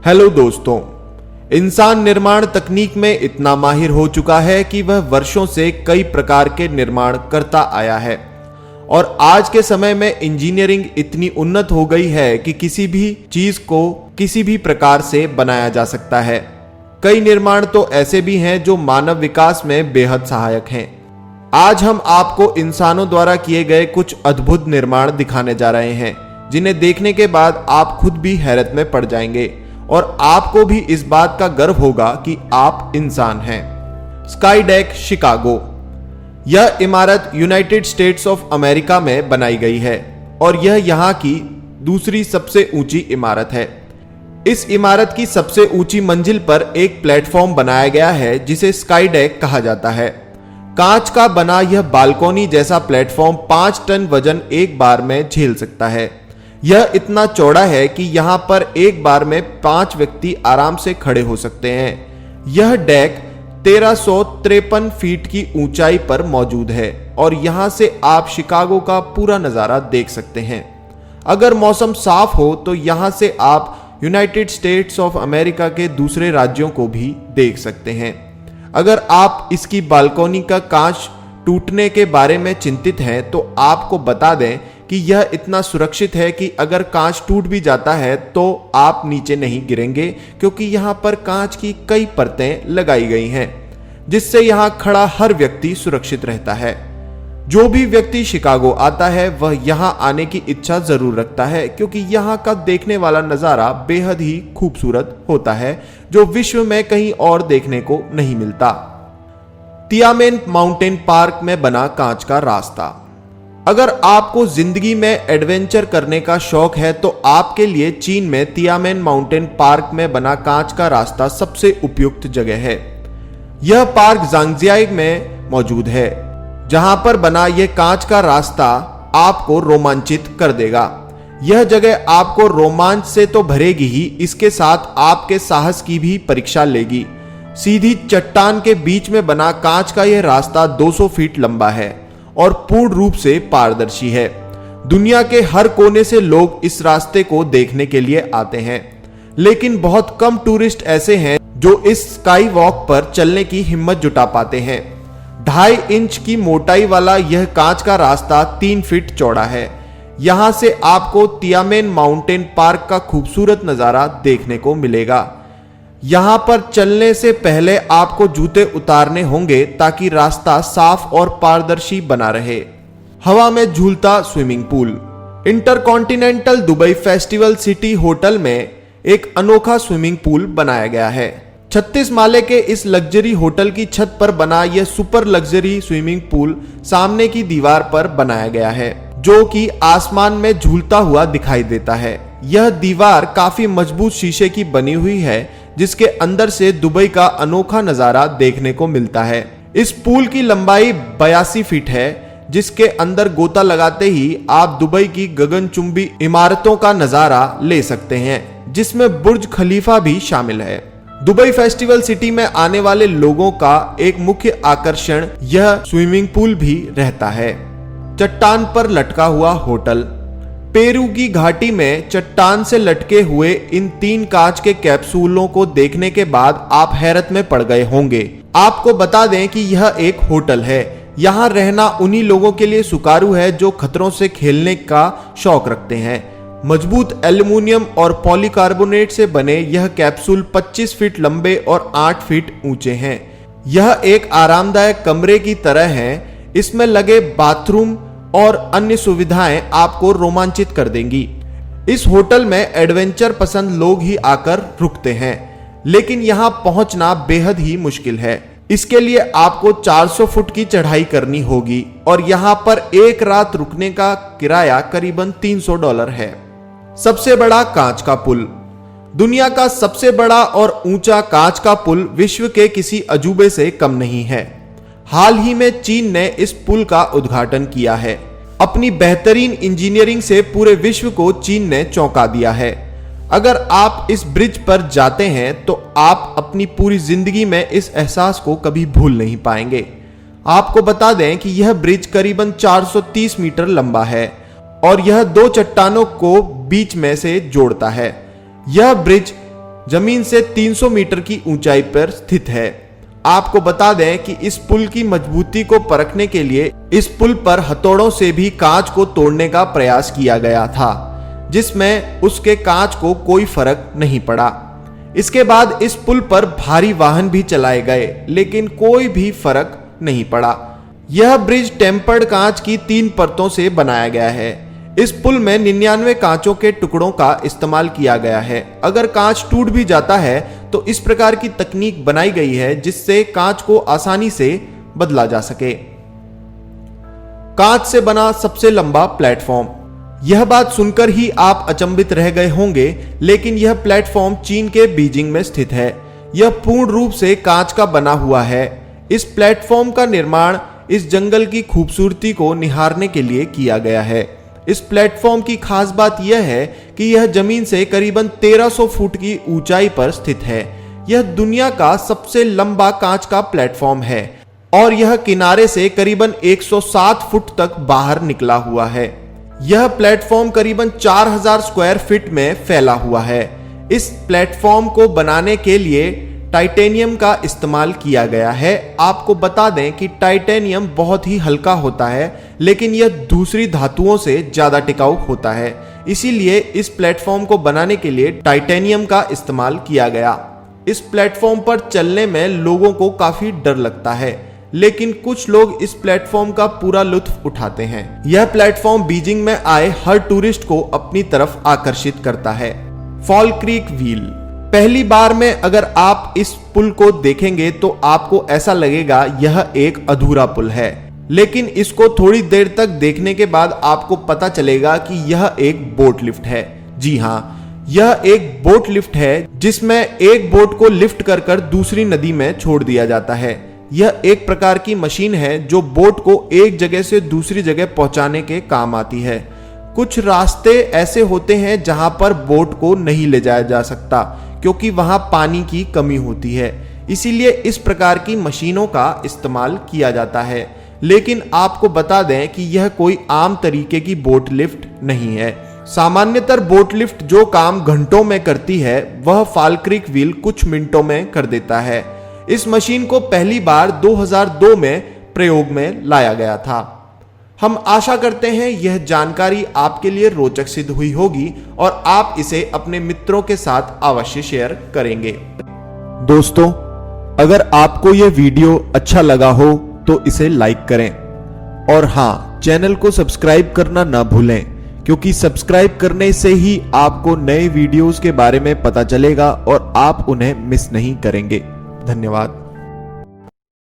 Hello दोस्तों, इंसान निर्माण तकनीक में इतना माहिर हो चुका है कि वह वर्षों से कई प्रकार के निर्माण करता आया है और आज के समय में इंजीनियरिंग इतनी उन्नत हो गई है कि किसी भी चीज को किसी भी प्रकार से बनाया जा सकता है। कई निर्माण तो ऐसे भी हैं जो मानव विकास में बेहद सहायक हैं। आज हम आपको इंसानों द्वारा किए गए कुछ अद्भुत निर्माण दिखाने जा रहे हैं, जिन्हें देखने के बाद आप खुद भी हैरत में पड़ जाएंगे और आपको भी इस बात का गर्व होगा कि आप इंसान हैं। SkyDeck Chicago. यह इमारत यूनाइटेड स्टेट्स ऑफ अमेरिका में बनाई गई है और यह यहां की दूसरी सबसे ऊंची इमारत है। इस इमारत की सबसे ऊंची मंजिल पर एक प्लेटफॉर्म बनाया गया है जिसे स्काईडेक कहा जाता है। कांच का बना यह बालकोनी जैसा प्लेटफॉर्म 5 टन वजन एक बार में झेल सकता है। यह इतना चौड़ा है कि यहां पर एक बार में 5 व्यक्ति आराम से खड़े हो सकते हैं। यह डेक 1353 फीट की ऊंचाई पर मौजूद है और यहां से आप शिकागो का पूरा नजारा देख सकते हैं। अगर मौसम साफ हो तो यहां से आप यूनाइटेड स्टेट्स ऑफ अमेरिका के दूसरे राज्यों को भी देख सकते हैं। अगर आप इसकी बालकोनी का कांच टूटने के बारे में चिंतित हैं तो आपको बता दें कि यह इतना सुरक्षित है कि अगर कांच टूट भी जाता है तो आप नीचे नहीं गिरेंगे, क्योंकि यहां पर कांच की कई परतें लगाई गई हैं जिससे यहां खड़ा हर व्यक्ति सुरक्षित रहता है। जो भी व्यक्ति शिकागो आता है वह यहां आने की इच्छा जरूर रखता है, क्योंकि यहां का देखने वाला नजारा बेहद ही खूबसूरत होता है जो विश्व में कहीं और देखने को नहीं मिलता। तियामेन माउंटेन पार्क में बना कांच का रास्ता। अगर आपको जिंदगी में एडवेंचर करने का शौक है तो आपके लिए चीन में तियामेन माउंटेन पार्क में बना कांच का रास्ता सबसे उपयुक्त जगह है। यह पार्क ज़ांगजियाई में मौजूद है, जहां पर बना यह कांच का रास्ता आपको रोमांचित कर देगा। यह जगह आपको रोमांच से तो भरेगी ही, इसके साथ आपके साहस की भी परीक्षा लेगी। सीधी चट्टान के बीच में बना कांच का यह रास्ता 200 फीट लंबा है और पूर्ण रूप से पारदर्शी है। दुनिया के हर कोने से लोग इस रास्ते को देखने के लिए आते हैं, लेकिन बहुत कम टूरिस्ट ऐसे हैं जो इस स्काई वॉक पर चलने की हिम्मत जुटा पाते हैं। 2.5 इंच की मोटाई वाला यह कांच का रास्ता 3 फीट चौड़ा है। यहां से आपको तियामेन माउंटेन पार्क का खूबसूरत नजारा देखने को मिलेगा। यहां पर चलने से पहले आपको जूते उतारने होंगे ताकि रास्ता साफ और पारदर्शी बना रहे। हवा में झूलता swimming pool. Intercontinental Dubai festival city hotel में एक अनोखा स्विमिंग पूल बनाया गया है। 36 माले के इस लग्जरी होटल की छत पर बना यह सुपर लग्जरी स्विमिंग पूल सामने की दीवार पर बनाया गया है, जो कि आसमान में झूलता हुआ दिखाई देता है। यह दीवार काफी मजबूत शीशे की बनी हुई है, जिसके अंदर से दुबई का अनोखा नजारा देखने को मिलता है। इस पूल की लंबाई 82 फीट है, जिसके अंदर गोता लगाते ही आप दुबई की गगनचुंबी इमारतों का नजारा ले सकते हैं, जिसमें बुर्ज खलीफा भी शामिल है। दुबई फेस्टिवल सिटी में आने वाले लोगों का एक मुख्य आकर्षण यह स्विमिंग पूल भी रहता है। चट्टान पर लटका हुआ होटल। पेरू की घाटी में चट्टान से लटके हुए इन 3 कांच के कैप्सूलों को देखने के बाद आप हैरत में पड़ गए होंगे। आपको बता दें कि यह एक होटल है। यहाँ रहना उन्हीं लोगों के लिए सुचारू है जो खतरों से खेलने का शौक रखते हैं। मजबूत एल्युमिनियम और पॉलीकार्बोनेट से बने यह कैप्सूल 25 फीट लंबे और 8 फीट ऊंचे हैं। यह एक आरामदायक कमरे की तरह है। इसमें लगे बाथरूम और अन्य सुविधाएं आपको रोमांचित कर देंगी। इस होटल में एडवेंचर पसंद लोग ही आकर रुकते हैं, लेकिन यहां पहुंचना बेहद ही मुश्किल है। इसके लिए आपको 400 फुट की चढ़ाई करनी होगी और यहां पर एक रात रुकने का किराया करीबन $300 है। सबसे बड़ा कांच का पुल। दुनिया का सबसे बड़ा और ऊंचा कांच का पुल विश्व के किसी अजूबे से कम नहीं है। हाल ही में चीन ने इस पुल का उद्घाटन किया है। अपनी बेहतरीन इंजीनियरिंग से पूरे विश्व को चीन ने चौंका दिया है। अगर आप इस ब्रिज पर जाते हैं तो आप अपनी पूरी जिंदगी में इस एहसास को कभी भूल नहीं पाएंगे। आपको बता दें कि यह ब्रिज करीबन 430 मीटर लंबा है और यह 2 चट्टानों को बीच में से जोड़ता है। यह ब्रिज जमीन से 300 मीटर की ऊंचाई पर स्थित है। आपको बता दें कि इस पुल की मजबूती को परखने के लिए इस पुल पर हथौड़ों से भी कांच को तोड़ने का प्रयास किया गया था, जिसमें उसके कांच को कोई फर्क नहीं पड़ा। इसके बाद इस पुल पर भारी वाहन भी चलाए गए, लेकिन कोई भी फर्क नहीं पड़ा। यह ब्रिज टेम्पर्ड कांच की 3 परतों से बनाया गया है। इस पुल में 99 कांचों के टुकड़ों का इस्तेमाल किया गया है। अगर कांच टूट भी जाता है तो इस प्रकार की तकनीक बनाई गई है जिससे कांच को आसानी से बदला जा सके। कांच से बना सबसे लंबा प्लेटफॉर्म। यह बात सुनकर ही आप अचंभित रह गए होंगे, लेकिन यह प्लेटफॉर्म चीन के बीजिंग में स्थित है। यह पूर्ण रूप से कांच का बना हुआ है। इस प्लेटफॉर्म का निर्माण इस जंगल की खूबसूरती को निहारने के लिए किया गया है। इस प्लेटफॉर्म की खास बात यह है कि यह जमीन से करीबन 1300 फुट की ऊंचाई पर स्थित है। यह दुनिया का सबसे लंबा कांच का प्लेटफॉर्म है और यह किनारे से करीबन 107 फुट तक बाहर निकला हुआ है। यह प्लेटफॉर्म करीबन 4000 स्क्वायर फीट में फैला हुआ है। इस प्लेटफॉर्म को बनाने के लिए टाइटेनियम का इस्तेमाल किया गया है। आपको बता दें कि टाइटेनियम बहुत ही हल्का होता है, लेकिन यह दूसरी धातुओं से ज्यादा टिकाऊ होता है। इसीलिए इस प्लेटफॉर्म को बनाने के लिए टाइटेनियम का इस्तेमाल किया गया। इस प्लेटफॉर्म पर चलने में लोगों को काफी डर लगता है, लेकिन कुछ लोग इस प्लेटफॉर्म का पूरा लुत्फ उठाते हैं। यह प्लेटफॉर्म बीजिंग में आए हर टूरिस्ट को अपनी तरफ आकर्षित करता है। Fall creek wheel. पहली बार में अगर आप इस पुल को देखेंगे तो आपको ऐसा लगेगा यह एक अधूरा पुल है, लेकिन इसको थोड़ी देर तक देखने के बाद आपको पता चलेगा कि यह एक बोट लिफ्ट है। जी हाँ, यह एक बोट लिफ्ट है जिसमें एक बोट को लिफ्ट कर कर दूसरी नदी में छोड़ दिया जाता है। यह एक प्रकार की मशीन है जो बोट को एक जगह से दूसरी जगह पहुंचाने के काम आती है। कुछ रास्ते ऐसे होते हैं जहां पर बोट को नहीं ले जाया जा सकता क्योंकि वहां पानी की कमी होती है, इसीलिए इस प्रकार की मशीनों का इस्तेमाल किया जाता है। लेकिन आपको बता दें कि यह कोई आम तरीके की बोट लिफ्ट नहीं है। सामान्यतः बोट लिफ्ट जो काम घंटों में करती है वह फॉल क्रीक व्हील कुछ मिनटों में कर देता है। इस मशीन को पहली बार 2002 में प्रयोग में लाया गया था। हम आशा करते हैं यह जानकारी आपके लिए रोचक सिद्ध हुई होगी और आप इसे अपने मित्रों के साथ अवश्य शेयर करेंगे। दोस्तों, अगर आपको यह वीडियो अच्छा लगा हो तो इसे लाइक करें और हाँ, चैनल को सब्सक्राइब करना ना भूलें, क्योंकि सब्सक्राइब करने से ही आपको नए वीडियोस के बारे में पता चलेगा और आप उन्हें मिस नहीं करेंगे। धन्यवाद।